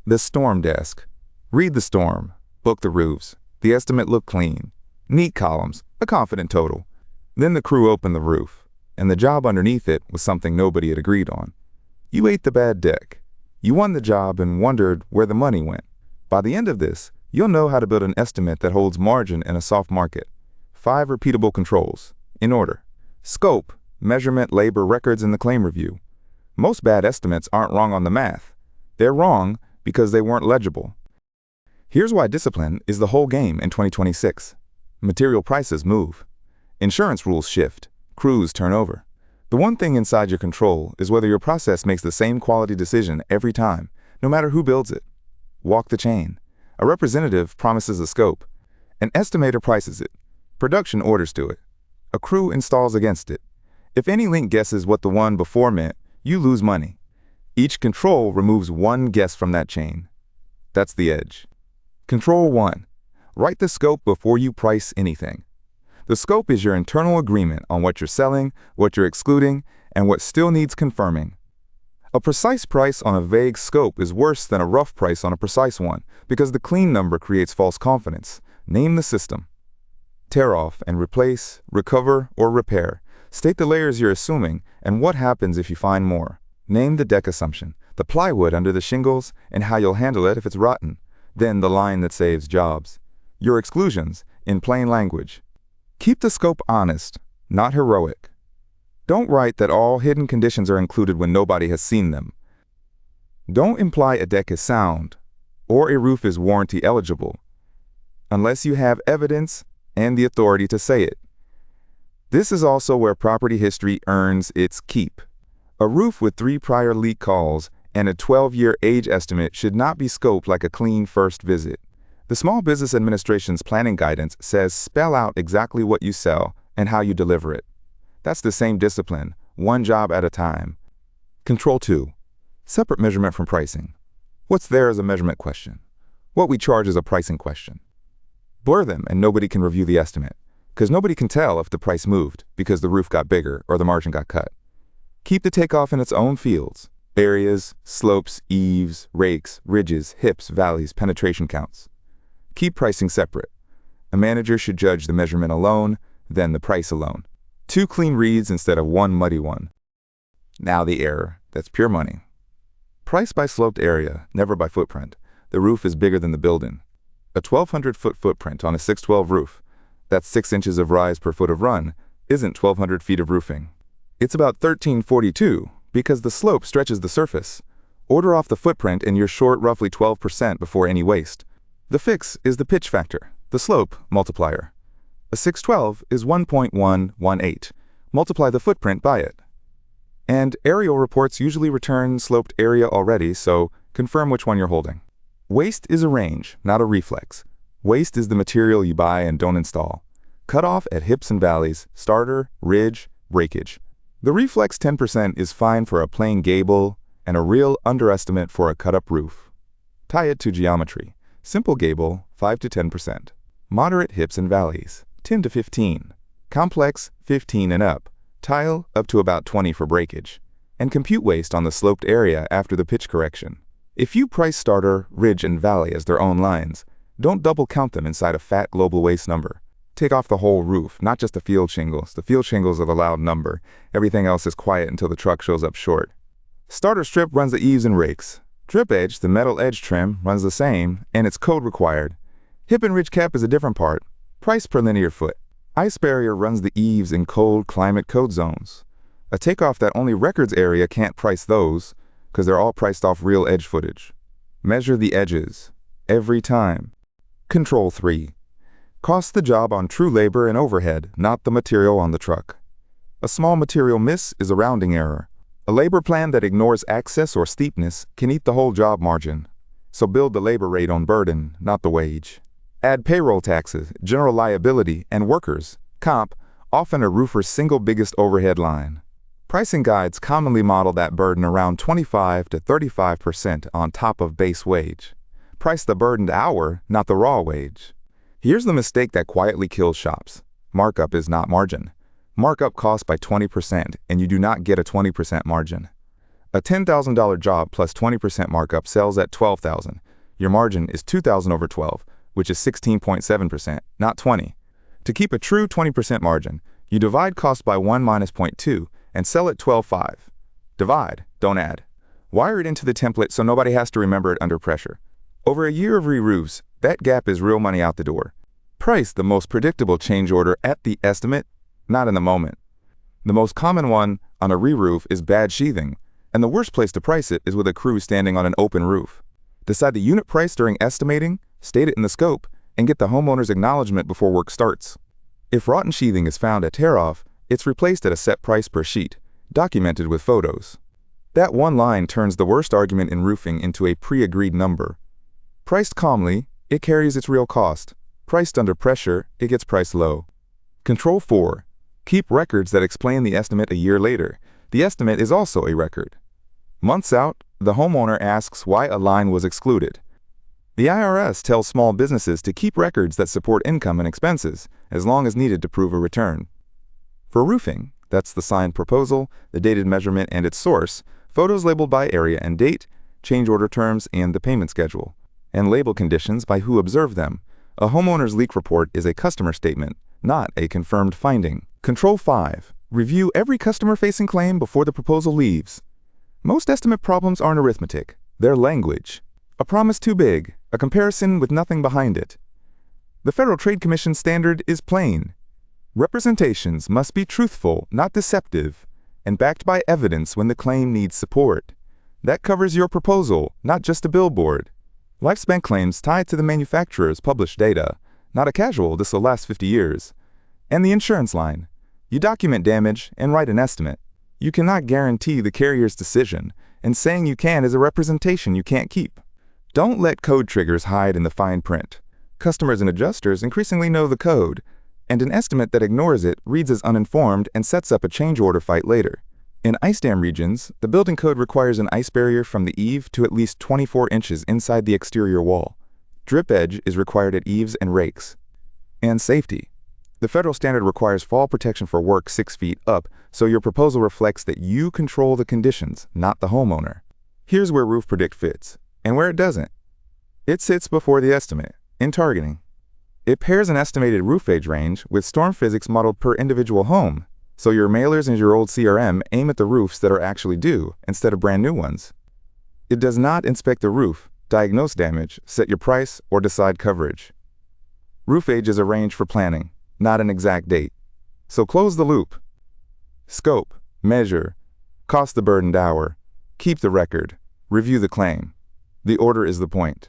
The storm desk. Read the storm. Book the roofs. The estimate looked clean. Neat columns, a confident total. Then the crew opened the roof, and the job underneath it was something nobody had agreed on. You ate the bad deck. You won the job and wondered where the money went. By the end of this, you'll know how to build an estimate that holds margin in a soft market. 5 repeatable controls, in order. Scope, measurement, labor, records, and the claim review. Most bad estimates aren't wrong on the math. They're wrong because they weren't legible. Here's why discipline is the whole game in 2026. Material prices move. Insurance rules shift. Crews turn over. The one thing inside your control is whether your process makes the same quality decision every time, no matter who builds it. Walk the chain. A representative promises a scope. An estimator prices it. Production orders to it. A crew installs against it. If any link guesses what the one before meant, you lose money. Each control removes one guess from that chain. That's the edge. Control 1. Write the scope before you price anything. The scope is your internal agreement on what you're selling, what you're excluding, and what still needs confirming. A precise price on a vague scope is worse than a rough price on a precise one because the clean number creates false confidence. Name the system. Tear off and replace, recover, or repair. State the layers you're assuming and what happens if you find more. Name the deck assumption, the plywood under the shingles, and how you'll handle it if it's rotten. Then the line that saves jobs. Your exclusions, in plain language. Keep the scope honest, not heroic. Don't write that all hidden conditions are included when nobody has seen them. Don't imply a deck is sound or a roof is warranty eligible unless you have evidence and the authority to say it. This is also where property history earns its keep. A roof with 3 prior leak calls and a 12-year age estimate should not be scoped like a clean first visit. The Small Business Administration's planning guidance says spell out exactly what you sell and how you deliver it. That's the same discipline, one job at a time. Control 2. Separate measurement from pricing. What's there is a measurement question. What we charge is a pricing question. Blur them and nobody can review the estimate, because nobody can tell if the price moved because the roof got bigger or the margin got cut. Keep the takeoff in its own fields. Areas, slopes, eaves, rakes, ridges, hips, valleys, penetration counts. Keep pricing separate. A manager should judge the measurement alone, then the price alone. 2 clean reads instead of 1 muddy one. Now the error. That's pure money. Price by sloped area, never by footprint. The roof is bigger than the building. A 1,200-foot footprint on a 612 roof, that's 6 inches of rise per foot of run, isn't 1,200 feet of roofing. It's about 1,342 because the slope stretches the surface. Order off the footprint and you're short roughly 12% before any waste. The fix is the pitch factor, the slope multiplier. A 612 is 1.118. Multiply the footprint by it. And aerial reports usually return sloped area already, so confirm which one you're holding. Waste is a range, not a reflex. Waste is the material you buy and don't install. Cut off at hips and valleys, starter, ridge, breakage. The reflex 10% is fine for a plain gable and a real underestimate for a cut-up roof. Tie it to geometry. Simple gable, 5 to 10%. Moderate hips and valleys, 10 to 15. Complex, 15 and up. Tile, up to about 20 for breakage. And compute waste on the sloped area after the pitch correction. If you price starter, ridge, and valley as their own lines, don't double count them inside a fat global waste number. Take off the whole roof, not just the field shingles. The field shingles are the loud number. Everything else is quiet until the truck shows up short. Starter strip runs the eaves and rakes. Drip edge, the metal edge trim, runs the same, and it's code required. Hip and ridge cap is a different part. Price per linear foot. Ice barrier runs the eaves in cold climate code zones. A takeoff that only records area can't price those, because they're all priced off real edge footage. Measure the edges. Every time. Control 3. Cost the job on true labor and overhead, not the material on the truck. A small material miss is a rounding error. A labor plan that ignores access or steepness can eat the whole job margin. So build the labor rate on burden, not the wage. Add payroll taxes, general liability, and workers, comp, often a roofer's single biggest overhead line. Pricing guides commonly model that burden around 25 to 35% on top of base wage. Price the burdened hour, not the raw wage. Here's the mistake that quietly kills shops. Markup is not margin. Markup costs by 20%, and you do not get a 20% margin. A $10,000 job plus 20% markup sells at $12,000. Your margin is $2,000 over 12, which is 16.7%, not 20. To keep a true 20% margin, you divide cost by 1 minus 0.2 and sell at 12.5. Divide, don't add. Wire it into the template so nobody has to remember it under pressure. Over a year of re-roofs, that gap is real money out the door. Price the most predictable change order at the estimate, not in the moment. The most common one on a re-roof is bad sheathing, and the worst place to price it is with a crew standing on an open roof. Decide the unit price during estimating, state it in the scope, and get the homeowner's acknowledgement before work starts. If rotten sheathing is found at tear-off, it's replaced at a set price per sheet, documented with photos. That one line turns the worst argument in roofing into a pre-agreed number. Priced calmly, it carries its real cost. Priced under pressure, it gets priced low. Control 4. Keep records that explain the estimate a year later. The estimate is also a record. Months out, the homeowner asks why a line was excluded. The IRS tells small businesses to keep records that support income and expenses, as long as needed to prove a return. For roofing, that's the signed proposal, the dated measurement and its source, photos labeled by area and date, change order terms, and the payment schedule, and label conditions by who observed them. A homeowner's leak report is a customer statement, not a confirmed finding. Control 5. Review every customer-facing claim before the proposal leaves. Most estimate problems aren't arithmetic. They're language. A promise too big, a comparison with nothing behind it. The Federal Trade Commission standard is plain. Representations must be truthful, not deceptive, and backed by evidence when the claim needs support. That covers your proposal, not just a billboard. Lifespan claims tied to the manufacturer's published data, not a casual "this will last 50 years. And the insurance line. You document damage and write an estimate. You cannot guarantee the carrier's decision, and saying you can is a representation you can't keep. Don't let code triggers hide in the fine print. Customers and adjusters increasingly know the code, and an estimate that ignores it reads as uninformed and sets up a change order fight later. In ice dam regions, the building code requires an ice barrier from the eave to at least 24 inches inside the exterior wall. Drip edge is required at eaves and rakes. And safety. The federal standard requires fall protection for work 6 feet up, so your proposal reflects that you control the conditions, not the homeowner. Here's where RoofPredict fits, and where it doesn't. It sits before the estimate, in targeting. It pairs an estimated roof age range with storm physics modeled per individual home, so your mailers and your old CRM aim at the roofs that are actually due, instead of brand new ones. It does not inspect the roof, diagnose damage, set your price, or decide coverage. Roof age is a range for planning, not an exact date. So close the loop. Scope, measure, cost the burdened hour, keep the record, review the claim. The order is the point.